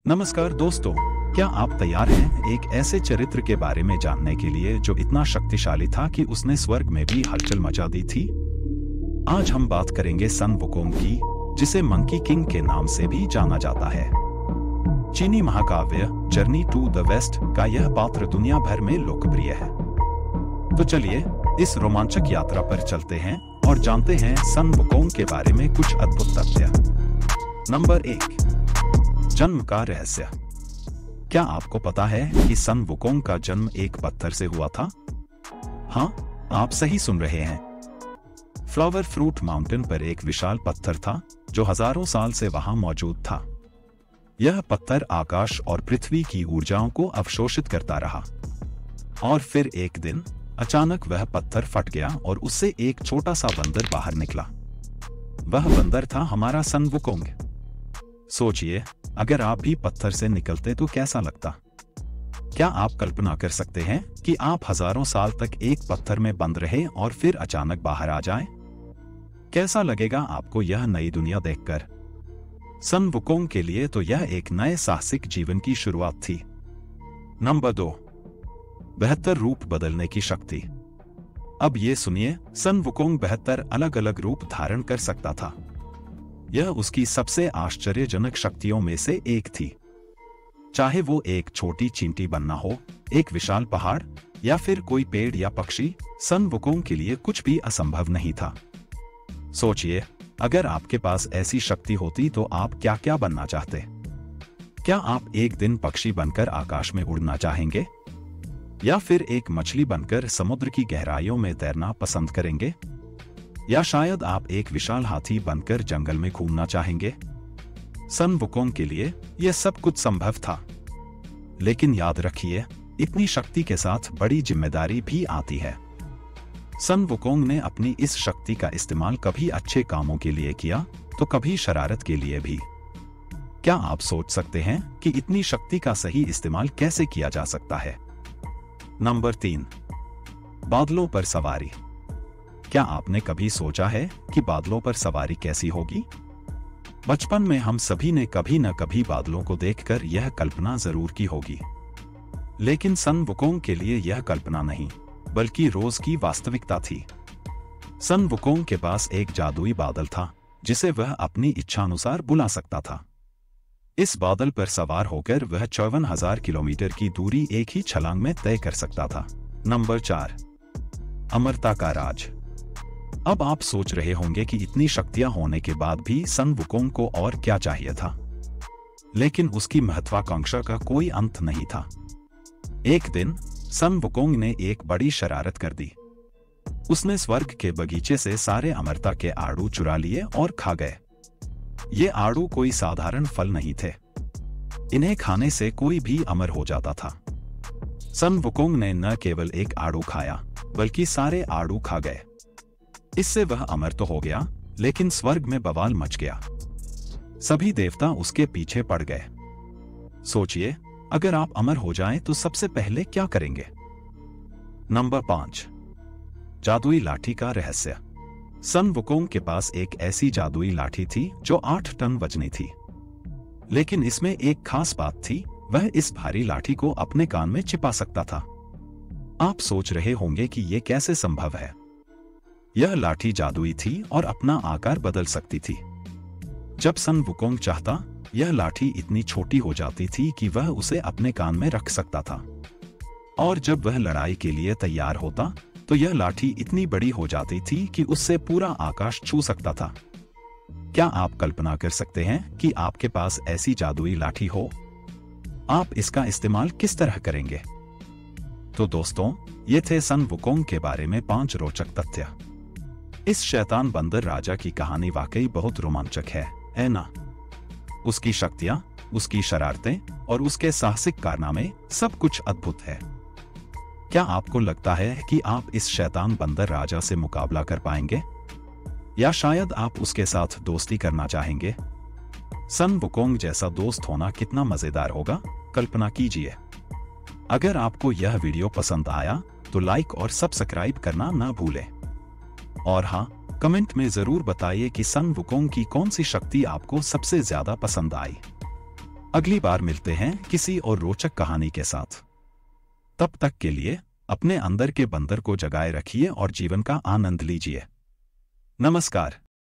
नमस्कार दोस्तों, क्या आप तैयार हैं एक ऐसे चरित्र के बारे में जानने के लिए जो इतना शक्तिशाली था कि उसने स्वर्ग में भी हलचल मचा दी थी। आज हम बात करेंगे सन वुकोंग की, जिसे मंकी किंग के नाम से भी जाना जाता है। चीनी महाकाव्य जर्नी टू द वेस्ट का यह पात्र दुनिया भर में लोकप्रिय है। तो चलिए इस रोमांचक यात्रा पर चलते हैं और जानते हैं सन वुकोंग के बारे में कुछ अद्भुत तथ्य। नंबर 1, जन्म का रहस्य। क्या आपको पता है कि सन वुकोंग का जन्म एक पत्थर से हुआ था? हाँ, आप सही सुन रहे हैं। फ्लावर फ्रूट माउंटेन पर एक विशाल पत्थर था जो हजारों साल से वहां मौजूद था। यह पत्थर आकाश और पृथ्वी की ऊर्जाओं को अवशोषित करता रहा और फिर एक दिन अचानक वह पत्थर फट गया और उससे एक छोटा सा बंदर बाहर निकला। वह बंदर था हमारा सन वुकोंग। सोचिए, अगर आप भी पत्थर से निकलते तो कैसा लगता? क्या आप कल्पना कर सकते हैं कि आप हजारों साल तक एक पत्थर में बंद रहे और फिर अचानक बाहर आ जाएं? कैसा लगेगा आपको यह नई दुनिया देखकर? सन वुकोंग के लिए तो यह एक नए साहसिक जीवन की शुरुआत थी। नंबर 2, बेहतर रूप बदलने की शक्ति। अब ये सुनिए, सन वुकोंग बेहतर अलग अलग रूप धारण कर सकता था। यह उसकी सबसे आश्चर्यजनक शक्तियों में से एक थी। चाहे वो एक छोटी चींटी बनना हो, एक विशाल पहाड़ या फिर कोई पेड़ या पक्षी, सन वुकोंग के लिए कुछ भी असंभव नहीं था। सोचिए, अगर आपके पास ऐसी शक्ति होती तो आप क्या क्या बनना चाहते? क्या आप एक दिन पक्षी बनकर आकाश में उड़ना चाहेंगे? या फिर एक मछली बनकर समुद्र की गहराइयों में तैरना पसंद करेंगे? या शायद आप एक विशाल हाथी बनकर जंगल में घूमना चाहेंगे? सन वुकोंग के लिए यह सब कुछ संभव था। लेकिन याद रखिए, इतनी शक्ति के साथ बड़ी जिम्मेदारी भी आती है। सन वुकोंग ने अपनी इस शक्ति का इस्तेमाल कभी अच्छे कामों के लिए किया तो कभी शरारत के लिए भी। क्या आप सोच सकते हैं कि इतनी शक्ति का सही इस्तेमाल कैसे किया जा सकता है? नंबर 3, बादलों पर सवारी। क्या आपने कभी सोचा है कि बादलों पर सवारी कैसी होगी? बचपन में हम सभी ने कभी न कभी बादलों को देखकर यह कल्पना जरूर की होगी। लेकिन सन वुकोंग के लिए यह कल्पना नहीं, बल्कि रोज की वास्तविकता थी। सन वुकोंग के पास एक जादुई बादल था जिसे वह अपनी इच्छानुसार बुला सकता था। इस बादल पर सवार होकर वह 54,000 किलोमीटर की दूरी एक ही छलांग में तय कर सकता था। नंबर 4, अमरता का राज। अब आप सोच रहे होंगे कि इतनी शक्तियां होने के बाद भी सन वुकोंग को और क्या चाहिए था। लेकिन उसकी महत्वाकांक्षा का कोई अंत नहीं था। एक दिन सन वुकोंग ने एक बड़ी शरारत कर दी। उसने स्वर्ग के बगीचे से सारे अमरता के आड़ू चुरा लिए और खा गए। ये आड़ू कोई साधारण फल नहीं थे। इन्हें खाने से कोई भी अमर हो जाता था। सन वुकोंग ने न केवल एक आड़ू खाया, बल्कि सारे आड़ू खा गए। इससे वह अमर तो हो गया, लेकिन स्वर्ग में बवाल मच गया। सभी देवता उसके पीछे पड़ गए। सोचिए, अगर आप अमर हो जाएं तो सबसे पहले क्या करेंगे? नंबर 5, जादुई लाठी का रहस्य। सन वुकोंग के पास एक ऐसी जादुई लाठी थी जो 8 टन वजनी थी। लेकिन इसमें एक खास बात थी, वह इस भारी लाठी को अपने कान में छिपा सकता था। आप सोच रहे होंगे कि यह कैसे संभव है। यह लाठी जादुई थी और अपना आकार बदल सकती थी। जब सन वुकोंग चाहता, यह लाठी इतनी छोटी हो जाती थी कि वह उसे अपने कान में रख सकता था। और जब वह लड़ाई के लिए तैयार होता तो यह लाठी इतनी बड़ी हो जाती थी कि उससे पूरा आकाश छू सकता था। क्या आप कल्पना कर सकते हैं कि आपके पास ऐसी जादुई लाठी हो? आप इसका इस्तेमाल किस तरह करेंगे? तो दोस्तों, ये थे सन वुकोंग के बारे में 5 रोचक तथ्य। इस शैतान बंदर राजा की कहानी वाकई बहुत रोमांचक है ना? उसकी शक्तियां, उसकी शरारतें और उसके साहसिक कारनामे, सब कुछ अद्भुत है। क्या आपको लगता है कि आप इस शैतान बंदर राजा से मुकाबला कर पाएंगे? या शायद आप उसके साथ दोस्ती करना चाहेंगे? सन वुकोंग जैसा दोस्त होना कितना मजेदार होगा, कल्पना कीजिए। अगर आपको यह वीडियो पसंद आया तो लाइक और सब्सक्राइब करना ना भूलें। और हाँ, कमेंट में जरूर बताइए कि सन वुकोंग की कौन सी शक्ति आपको सबसे ज्यादा पसंद आई। अगली बार मिलते हैं किसी और रोचक कहानी के साथ। तब तक के लिए अपने अंदर के बंदर को जगाए रखिए और जीवन का आनंद लीजिए। नमस्कार।